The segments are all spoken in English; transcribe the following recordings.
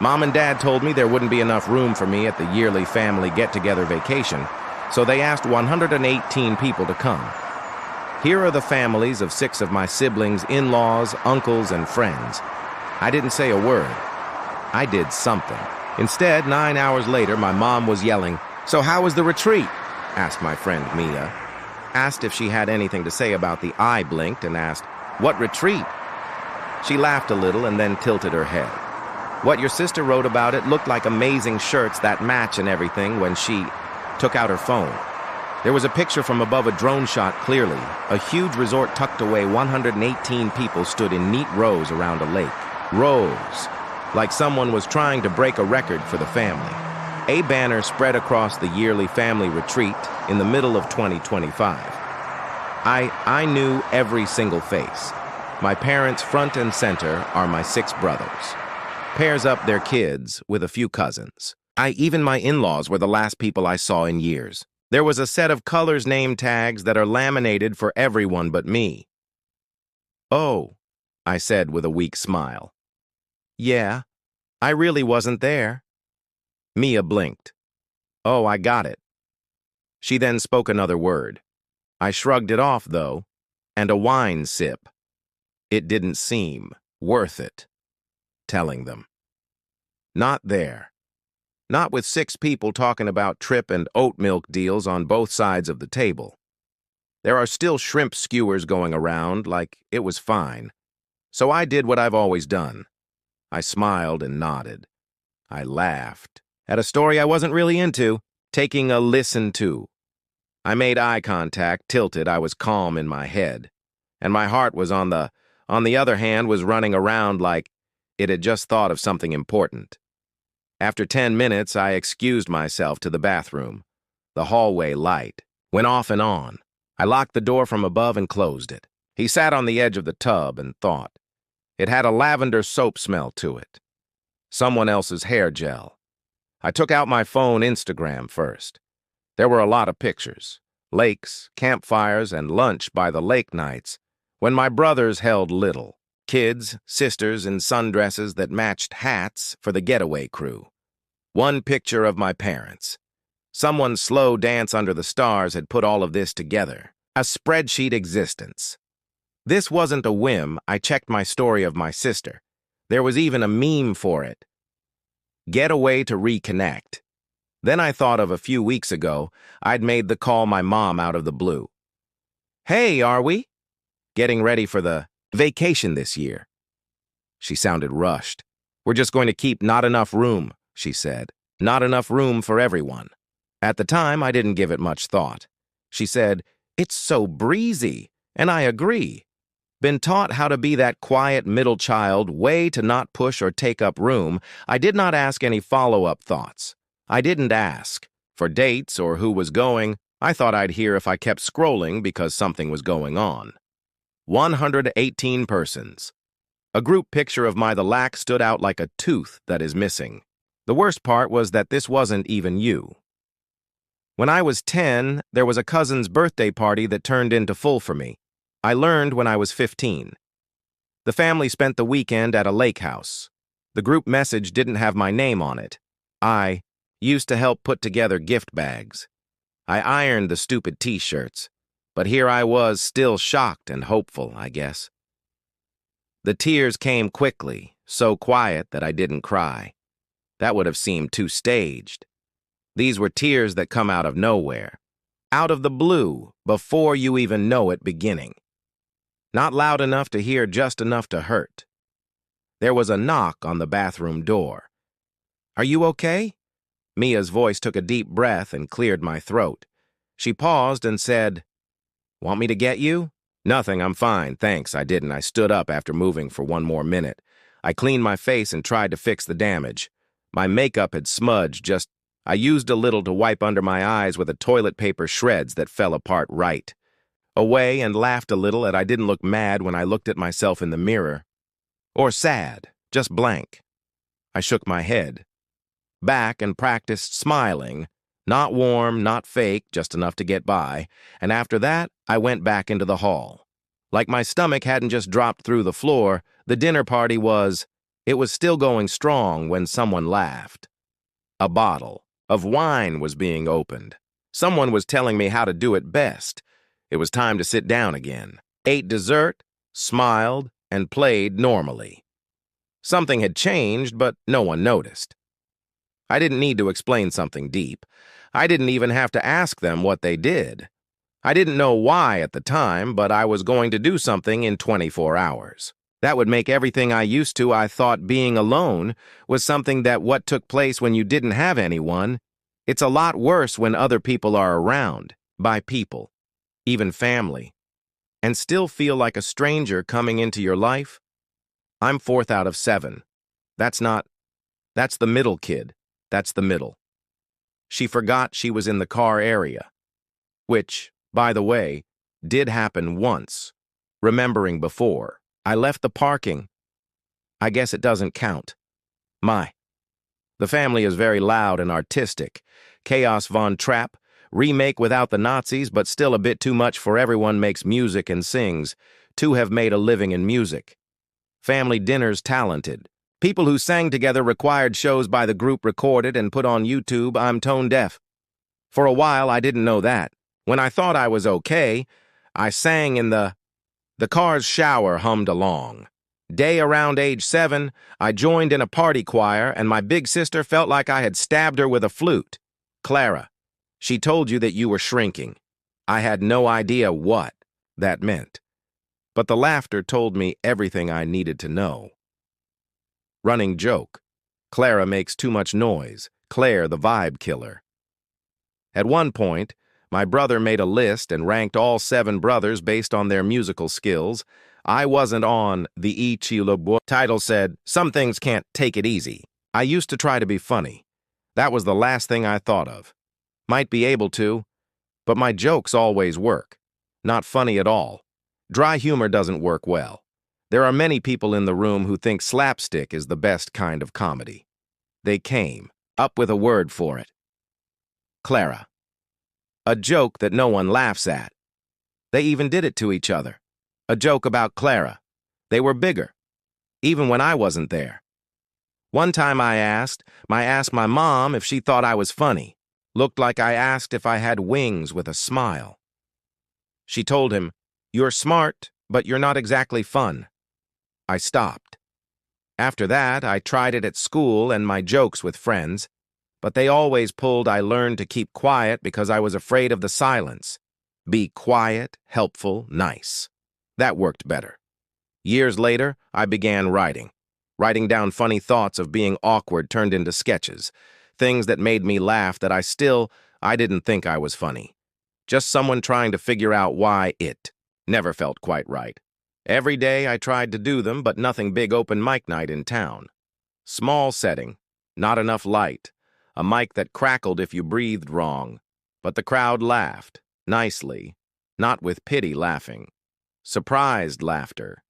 Mom and Dad told me there wouldn't be enough room for me at the yearly family get-together vacation, so they asked 118 people to come. Here are the families of 6 of my siblings, in-laws, uncles, and friends. I didn't say a word. I did something. Instead, 9 hours later, my mom was yelling, "So how was the retreat?" asked my friend Mia. Asked if she had anything to say about the eye blinked and asked, "What retreat?" She laughed a little and then tilted her head. "What your sister wrote about it looked like amazing shirts that match and everything when she took out her phone. There was a picture from above a drone shot clearly. A huge resort tucked away, 118 people stood in neat rows around a lake. Rows. Like someone was trying to break a record for the family. A banner spread across the yearly family retreat in the middle of 2025. I knew every single face. My parents front and center are my 6 brothers. Pairs up their kids with a few cousins. Even my in-laws were the last people I saw in years. There was a set of colors name tags that are laminated for everyone but me. "Oh," I said with a weak smile. "Yeah, I really wasn't there." Mia blinked. "Oh, I got it." She then spoke another word. I shrugged it off, though, and a wine sip. It didn't seem worth it, telling them. Not there. Not with 6 people talking about trip and oat milk deals on both sides of the table. There are still shrimp skewers going around, like it was fine. So I did what I've always done. I smiled and nodded. I laughed at a story I wasn't really into, taking a listen to. I made eye contact, tilted. I was calm in my head. And my heart was on the other hand, was running around like it had just thought of something important. After 10 minutes, I excused myself to the bathroom. The hallway light went off and on. I locked the door from above and closed it. He sat on the edge of the tub and thought. It had a lavender soap smell to it. Someone else's hair gel. I took out my phone Instagram first. There were a lot of pictures. Lakes, campfires, and lunch by the lake nights when my brothers held little. Kids, sisters in sundresses that matched hats for the getaway crew. One picture of my parents. Someone's slow dance under the stars had put all of this together. A spreadsheet existence. This wasn't a whim. I checked my story of my sister. There was even a meme for it. Getaway to reconnect. Then I thought of a few weeks ago, I'd made the call my mom out of the blue. "Hey, are we getting ready for the vacation this year?" She sounded rushed. "We're just going to keep not enough room," she said. "Not enough room for everyone." At the time, I didn't give it much thought. She said, "It's so breezy," and I agree. Been taught how to be that quiet middle child, way to not push or take up room. I did not ask any follow-up thoughts. I didn't ask. For dates or who was going, I thought I'd hear if I kept scrolling because something was going on. 118 persons. A group picture of my the lack stood out like a tooth that is missing. The worst part was that this wasn't even you. When I was 10, there was a cousin's birthday party that turned into full for me. I learned when I was 15. The family spent the weekend at a lake house. The group message didn't have my name on it. I used to help put together gift bags. I ironed the stupid t-shirts. But here I was, still shocked and hopeful, I guess. The tears came quickly, so quiet that I didn't cry. That would have seemed too staged. These were tears that come out of nowhere. Out of the blue, before you even know it beginning. Not loud enough to hear, just enough to hurt. There was a knock on the bathroom door. "Are you okay?" Mia's voice took a deep breath and cleared my throat. She paused and said, "Want me to get you?" "Nothing, I'm fine, thanks." I didn't. I stood up after moving for one more minute. I cleaned my face and tried to fix the damage. My makeup had smudged, I used a little to wipe under my eyes with a toilet paper shreds that fell apart right away and laughed a little at I didn't look mad when I looked at myself in the mirror. Or sad, just blank. I shook my head. Back and practiced smiling. Not warm, not fake, just enough to get by. And after that, I went back into the hall. Like my stomach hadn't just dropped through the floor, the dinner party was It was still going strong when someone laughed. A bottle of wine was being opened. Someone was telling me how to do it best. It was time to sit down again. Ate dessert, smiled, and played normally. Something had changed, but no one noticed. I didn't need to explain something deep. I didn't even have to ask them what they did. I didn't know why at the time, but I was going to do something in 24 hours. That would make everything I used to. I thought being alone was something that what took place when you didn't have anyone. It's a lot worse when other people are around, by people, even family, and still feel like a stranger coming into your life. I'm 4th out of 7. That's the middle kid. That's the middle. She forgot she was in the car area, which, by the way, did happen once. Remembering before, I left the parking. I guess it doesn't count. The family is very loud and artistic. Chaos Von Trapp, remake without the Nazis, but still a bit too much for everyone makes music and sings. 2 have made a living in music. Family dinners talented. People who sang together required shows by the group recorded and put on YouTube. I'm tone deaf. For a while, I didn't know that. When I thought I was okay, I sang in the car's shower hummed along. Day around age 7, I joined in a party choir, and my big sister felt like I had stabbed her with a flute. Clara, she told you that you were shrinking. I had no idea what that meant. But the laughter told me everything I needed to know. Running joke. Clara makes too much noise. Claire, the vibe killer. At one point, my brother made a list and ranked all 7 brothers based on their musical skills. I wasn't on the Ichilabo. Title said, "Some things can't take it easy." I used to try to be funny. That was the last thing I thought of. Might be able to, but my jokes always work. Not funny at all. Dry humor doesn't work well. There are many people in the room who think slapstick is the best kind of comedy. They came up with a word for it. Clara. A joke that no one laughs at. They even did it to each other. A joke about Clara. They were bigger, even when I wasn't there. One time I asked my mom if she thought I was funny. Looked like I asked if I had wings with a smile. She told him, "You're smart, but you're not exactly fun." I stopped. After that, I tried it at school and my jokes with friends, but they always pulled I learned to keep quiet because I was afraid of the silence. Be quiet, helpful, nice. That worked better. Years later, I began writing down funny thoughts of being awkward turned into sketches, things that made me laugh that I didn't think I was funny. Just someone trying to figure out why it never felt quite right. Every day I tried to do them, but nothing big open mic night in town. Small setting, not enough light, a mic that crackled if you breathed wrong, but the crowd laughed, nicely, not with pity laughing. Surprised laughter.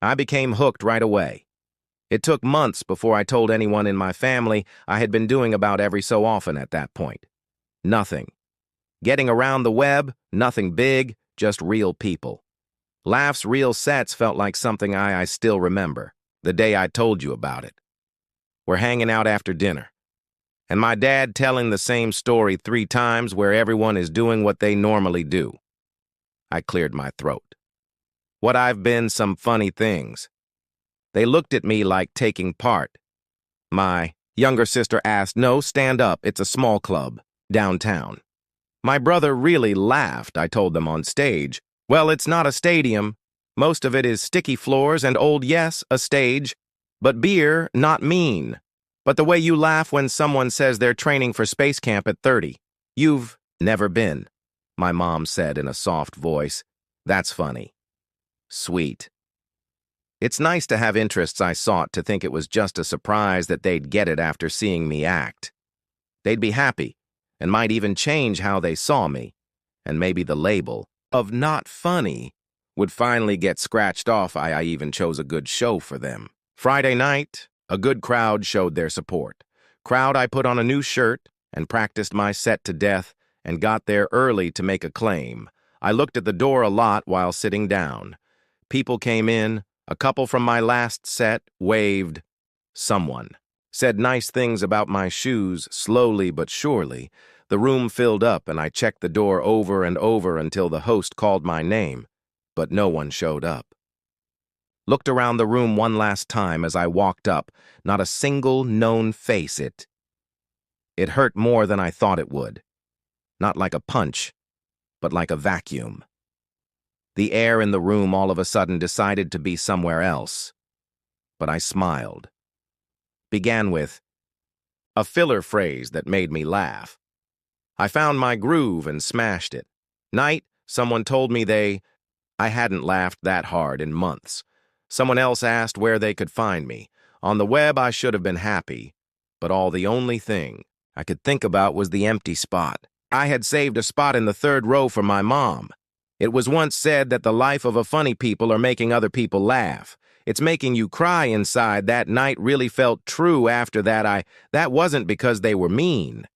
I became hooked right away. It took months before I told anyone in my family. I had been doing about every so often at that point. Nothing. Getting around the web, nothing big, just real people. Laughs' real sets felt like something I still remember, the day I told you about it. We're hanging out after dinner, and my dad telling the same story 3 times where everyone is doing what they normally do. I cleared my throat. What I've been, some funny things. They looked at me like taking part. My younger sister asked, "No, stand up, it's a small club, downtown." My brother really laughed, I told them on stage. "Well, it's not a stadium. Most of it is sticky floors and yes, a stage. But beer, not mean. But the way you laugh when someone says they're training for space camp at 30. You've never been," my mom said in a soft voice. "That's funny." Sweet. It's nice to have interests I sought to think it was just a surprise that they'd get it after seeing me act. They'd be happy, and might even change how they saw me, and maybe the label of not funny would finally get scratched off. I even chose a good show for them. Friday night, a good crowd showed their support. Crowd I put on a new shirt and practiced my set to death and got there early to make a claim. I looked at the door a lot while sitting down. People came in, A couple from my last set waved. Someone said nice things about my shoes slowly but surely. The room filled up and I checked the door over and over until the host called my name, but no one showed up. Looked around the room one last time as I walked up, not a single known face. It hurt more than I thought it would. Not like a punch, but like a vacuum. The air in the room all of a sudden decided to be somewhere else. But I smiled. Began with a filler phrase that made me laugh. I found my groove and smashed it. Night, someone told me I hadn't laughed that hard in months. Someone else asked where they could find me. On the web, I should have been happy, but the only thing I could think about was the empty spot. I had saved a spot in the third row for my mom. It was once said that the life of a funny people are making other people laugh. It's making you cry inside. That night really felt true after that. That wasn't because they were mean.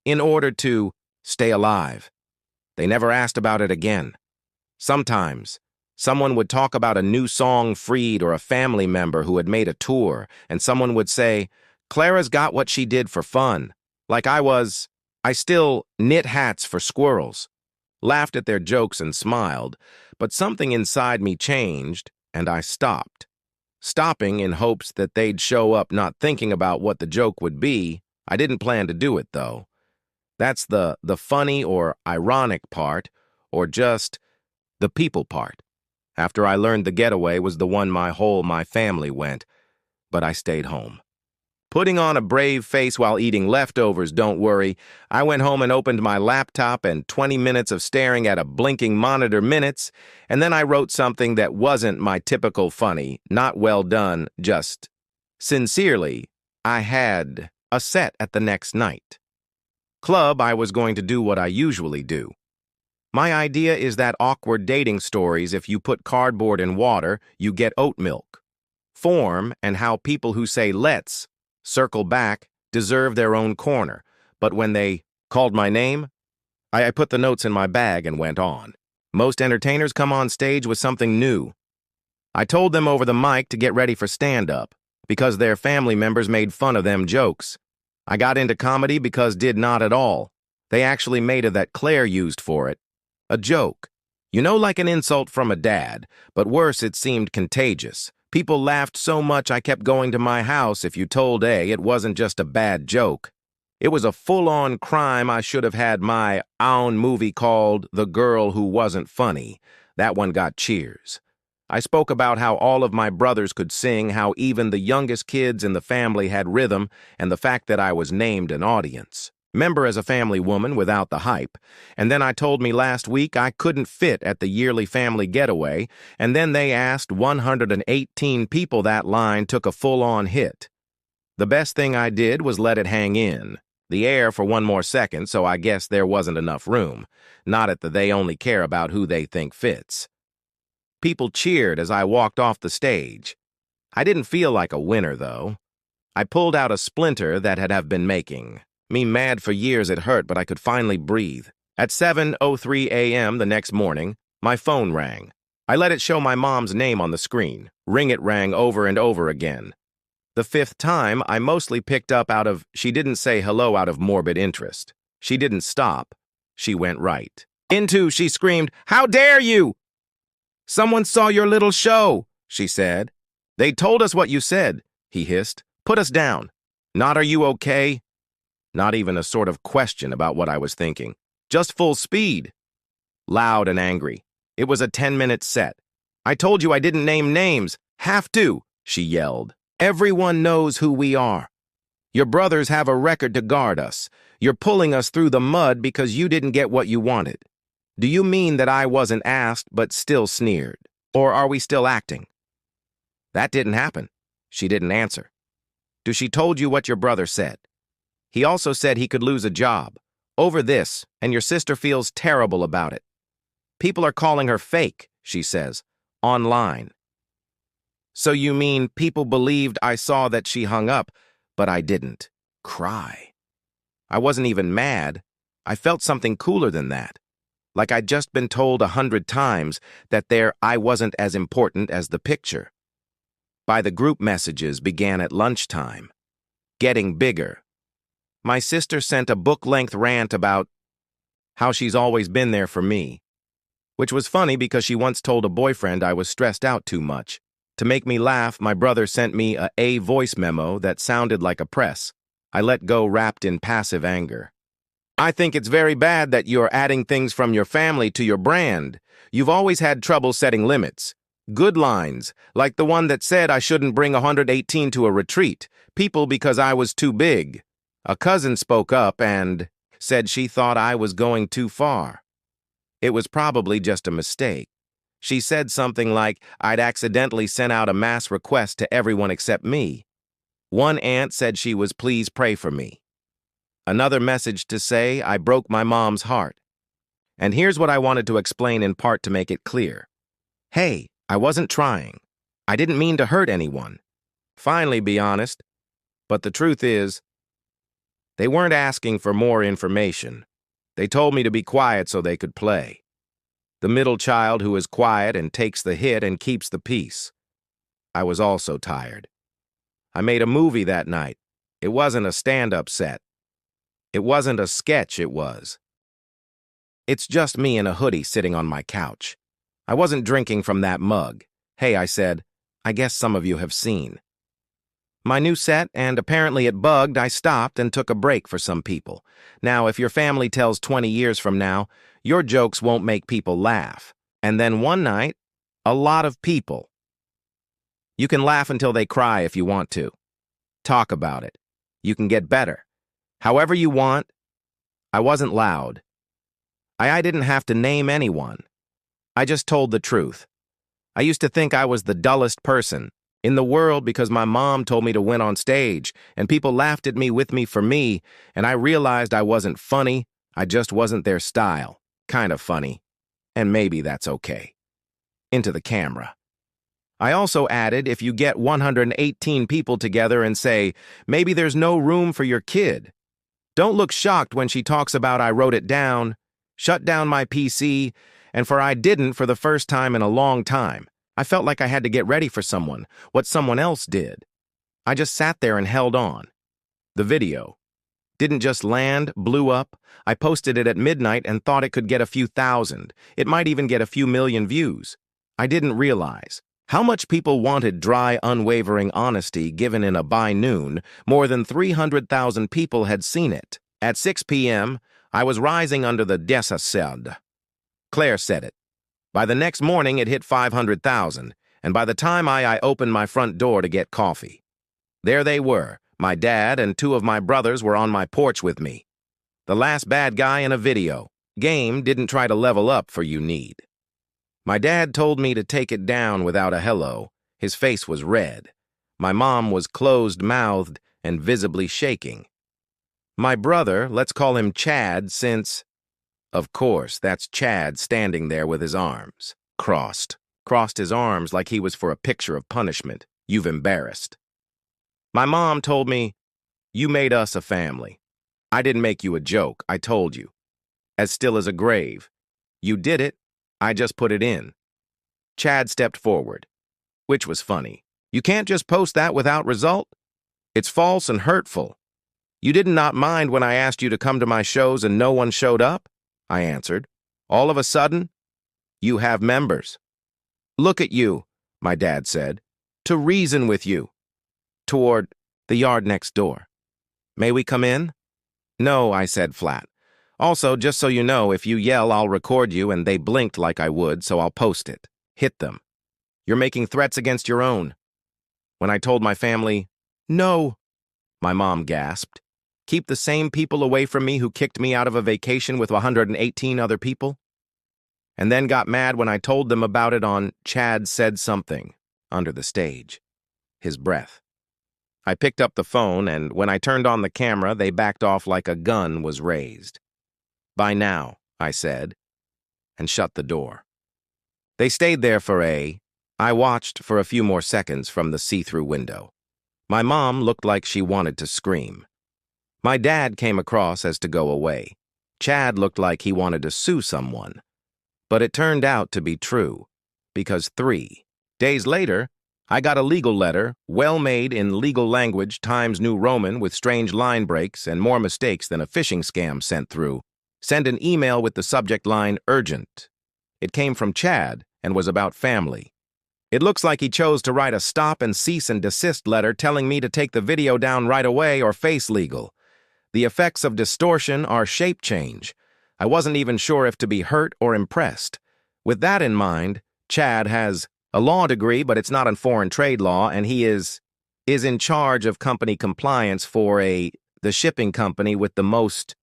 In order to stay alive. They never asked about it again. Sometimes, someone would talk about a new song Freed or a family member who had made a tour, and someone would say, Clara's got what she did for fun. Like I still knit hats for squirrels. Laughed at their jokes and smiled, but something inside me changed, and I stopped. Stopping in hopes that they'd show up, not thinking about what the joke would be. I didn't plan to do it, though. That's the funny or ironic part, or just the people part. After I learned the getaway was the one my family went, but I stayed home. Putting on a brave face while eating leftovers, don't worry. I went home and opened my laptop and 20 minutes of staring at a blinking monitor minutes, and then I wrote something that wasn't my typical funny, not well done, just sincerely. I had a set at the next night. Club, I was going to do what I usually do. My idea is that awkward dating stories, if you put cardboard in water, you get oat milk. Form and how people who say let's circle back deserve their own corner, but when they called my name, I put the notes in my bag and went on. Most entertainers come on stage with something new. I told them over the mic to get ready for stand-up, because their family members made fun of them jokes. I got into comedy because did not at all. They actually made it that Claire used for it. A joke. You know, like an insult from a dad, but worse, it seemed contagious. People laughed so much I kept going to my house if you told it wasn't just a bad joke. It was a full-on crime. I should have had my own movie called The Girl Who Wasn't Funny. That one got cheers. I spoke about how all of my brothers could sing, how even the youngest kids in the family had rhythm, and the fact that I was named an audience member as a family woman without the hype. And then I told me last week I couldn't fit at the yearly family getaway, and then they asked 118 people. That line took a full-on hit. The best thing I did was let it hang in the air for one more second, so I guess there wasn't enough room. Not at the they only care about who they think fits. People cheered as I walked off the stage. I didn't feel like a winner, though. I pulled out a splinter that had been making me mad for years. It hurt, but I could finally breathe. At 7:03 a.m. the next morning, my phone rang. I let it show my mom's name on the screen. Ring it rang over and over again. The fifth time, I mostly picked up she didn't say hello out of morbid interest. She didn't stop. She went right into, she screamed, "How dare you! Someone saw your little show," she said. "They told us what you said," he hissed. "Put us down." Not, "Are you okay?" Not even a sort of question about what I was thinking. Just full speed. Loud and angry. It was a 10-minute set. "I told you I didn't name names." "Have to," she yelled. "Everyone knows who we are. Your brothers have a record to guard us. You're pulling us through the mud because you didn't get what you wanted. Do you mean that I wasn't asked but still sneered? Or are we still acting?" "That didn't happen." She didn't answer. "Do she told you what your brother said? He also said he could lose a job over this, and your sister feels terrible about it. People are calling her fake," she says, "online." "So you mean people believed I saw that she hung up, but I didn't cry?" I wasn't even mad. I felt something cooler than that. Like I'd just been told 100 times that I wasn't as important as the picture. by the group messages began at lunchtime, getting bigger. My sister sent a book-length rant about how she's always been there for me, which was funny because she once told a boyfriend I was stressed out too much. To make me laugh, my brother sent me a voice memo that sounded like a press. I let go wrapped in passive anger. I think it's very bad that you're adding things from your family to your brand. You've always had trouble setting limits. Good lines, like the one that said I shouldn't bring 118 to a retreat, people because I was too big. A cousin spoke up and said she thought I was going too far. It was probably just a mistake. She said something like I'd accidentally sent out a mass request to everyone except me. One aunt said she was please pray for me. Another message to say I broke my mom's heart. And here's what I wanted to explain in part to make it clear. Hey, I wasn't trying. I didn't mean to hurt anyone. Finally, be honest. But the truth is, they weren't asking for more information. They told me to be quiet so they could play. The middle child who is quiet and takes the hit and keeps the peace. I was also tired. I made a movie that night. It wasn't a stand-up set. It wasn't a sketch, it was. It's just me in a hoodie sitting on my couch. I wasn't drinking from that mug. Hey, I said, I guess some of you have seen. My new set, and apparently it bugged, I stopped and took a break for some people. Now, if your family tells 20 years from now, your jokes won't make people laugh. And then one night, a lot of people. You can laugh until they cry if you want to. Talk about it. You can get better. However you want. I wasn't loud. I didn't have to name anyone. I just told the truth. I used to think I was the dullest person in the world because my mom told me to win on stage, and people laughed at me with me for me, and I realized I wasn't funny, I just wasn't their style. Kind of funny. And maybe that's okay. Into the camera. I also added, if you get 118 people together and say, maybe there's no room for your kid. Don't look shocked when she talks about I wrote it down, shut down my PC, and I didn't for the first time in a long time. I felt like I had to get ready for someone, what someone else did. I just sat there and held on. The video didn't just land, blew up. I posted it at midnight and thought it could get a few thousand. It might even get a few million views. I didn't realize how much people wanted dry, unwavering honesty given in a by noon. More than 300,000 people had seen it. At 6 p.m., I was rising under the désased. Claire said it. By the next morning, it hit 500,000, and by the time I opened my front door to get coffee, there they were. My dad and two of my brothers were on my porch with me. The last bad guy in a video. Game didn't try to level up for you need. My dad told me to take it down without a hello. His face was red. My mom was closed-mouthed and visibly shaking. My brother, let's call him Chad since... Of course, that's Chad standing there with his arms crossed his arms like he was for a picture of punishment. You've embarrassed. My mom told me, you made us a family. I didn't make you a joke, I told you. As still as a grave. You did it, I just put it in. Chad stepped forward, which was funny. You can't just post that without result. It's false and hurtful. You did not mind when I asked you to come to my shows and no one showed up? I answered. All of a sudden, you have members. Look at you, my dad said, to reason with you. Toward the yard next door. May we come in? No, I said flat. Also, just so you know, if you yell, I'll record you, and they blinked like I would, so I'll post it. Hit them. You're making threats against your own. When I told my family, no, my mom gasped. Keep the same people away from me who kicked me out of a vacation with 118 other people? And then got mad when I told them about it on Chad Said Something, under the stage. His breath. I picked up the phone, and when I turned on the camera, they backed off like a gun was raised. By now, I said, and shut the door. They stayed there I watched for a few more seconds from the see-through window. My mom looked like she wanted to scream. My dad came across as to go away. Chad looked like he wanted to sue someone. But it turned out to be true, because 3 days later, I got a legal letter, well made in legal language Times New Roman with strange line breaks and more mistakes than a phishing scam sent through. Send an email with the subject line urgent. It came from Chad and was about family. It looks like he chose to write a stop and cease and desist letter telling me to take the video down right away or face legal. The effects of distortion are shape change. I wasn't even sure if to be hurt or impressed. With that in mind, Chad has a law degree, but it's not in foreign trade law, and he is in charge of company compliance for the shipping company with the most.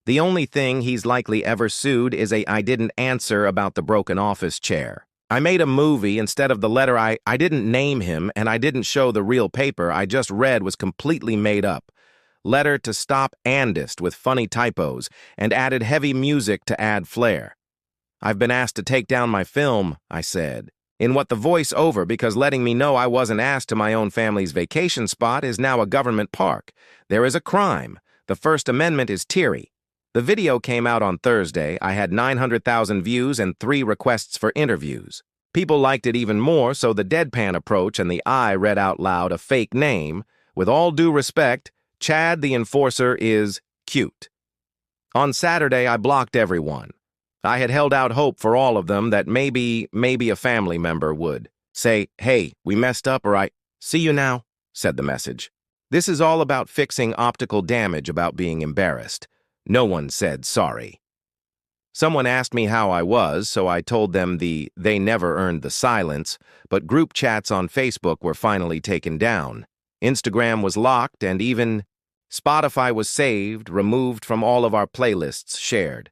The only thing he's likely ever sued is I didn't answer about the broken office chair. I made a movie instead of the letter. I didn't name him, and I didn't show the real paper I just read was completely made up. Letter to stop Andist with funny typos, and added heavy music to add flair. I've been asked to take down my film, I said, in what the voice over because letting me know I wasn't asked to my own family's vacation spot is now a government park. There is a crime. The First Amendment is teary. The video came out on Thursday. I had 900,000 views and 3 requests for interviews. People liked it even more, so the deadpan approach and the I read out loud a fake name. With all due respect, Chad the Enforcer is cute. On Saturday, I blocked everyone. I had held out hope for all of them that maybe a family member would say, "Hey, we messed up," or "I see you now," said the message. This is all about fixing optical damage, about being embarrassed. No one said sorry. Someone asked me how I was, so I told them they never earned the silence, but group chats on Facebook were finally taken down. Instagram was locked, and even Spotify was saved, removed from all of our playlists shared.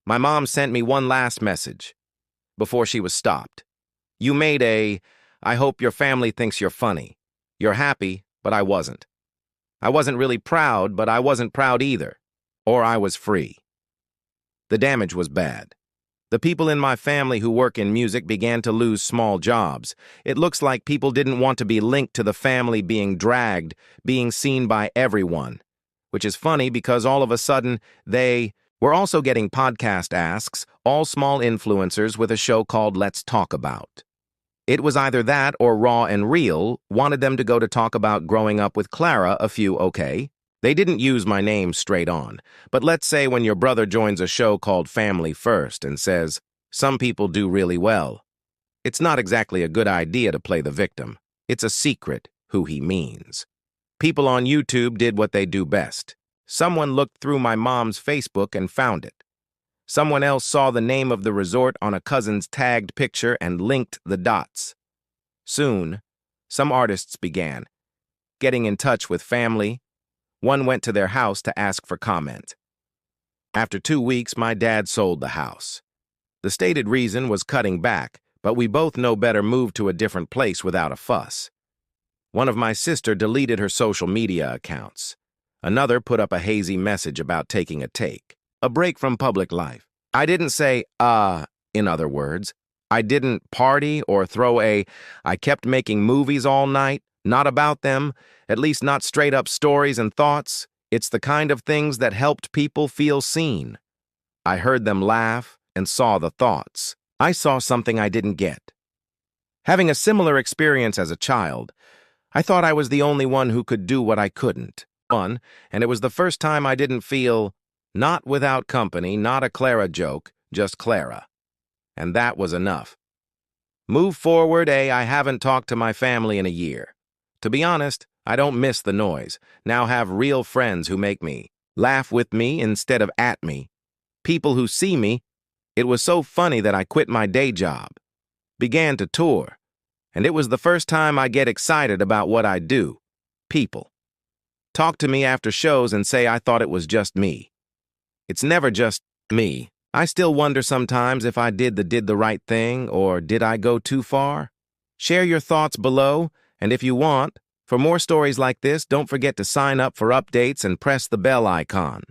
My mom sent me one last message before she was stopped. You made I hope your family thinks you're funny. You're happy, but I wasn't. I wasn't really proud, but I wasn't proud either. Or I was free. The damage was bad. The people in my family who work in music began to lose small jobs. It looks like people didn't want to be linked to the family being dragged, being seen by everyone. Which is funny because all of a sudden they were also getting podcast asks, all small influencers with a show called Let's Talk About. It was either that or Raw and Real wanted them to go to talk about growing up with Clara a few okay. They didn't use my name straight on, but let's say when your brother joins a show called Family First and says, some people do really well. It's not exactly a good idea to play the victim. It's a secret who he means. People on YouTube did what they do best. Someone looked through my mom's Facebook and found it. Someone else saw the name of the resort on a cousin's tagged picture and linked the dots. Soon, some artists began getting in touch with family. One went to their house to ask for comment. After 2 weeks, my dad sold the house. The stated reason was cutting back, but we both know better moved to a different place without a fuss. One of my sister deleted her social media accounts. Another put up a hazy message about taking a break from public life. I didn't say, in other words. I didn't party or throw I kept making movies all night, not about them, at least not straight up stories and thoughts. It's the kind of things that helped people feel seen. I heard them laugh and saw the thoughts. I saw something I didn't get. Having a similar experience as a child, I thought I was the only one who could do what I couldn't. And it was the first time I didn't feel not without company, not a Clara joke, just Clara. And that was enough. Move forward, I haven't talked to my family in a year. To be honest, I don't miss the noise. Now have real friends who make me laugh with me instead of at me. People who see me. It was so funny that I quit my day job. Began to tour. And it was the first time I get excited about what I do. People talk to me after shows and say I thought it was just me. It's never just me. I still wonder sometimes if I did the right thing or did I go too far? Share your thoughts below, and if you want, for more stories like this, don't forget to sign up for updates and press the bell icon.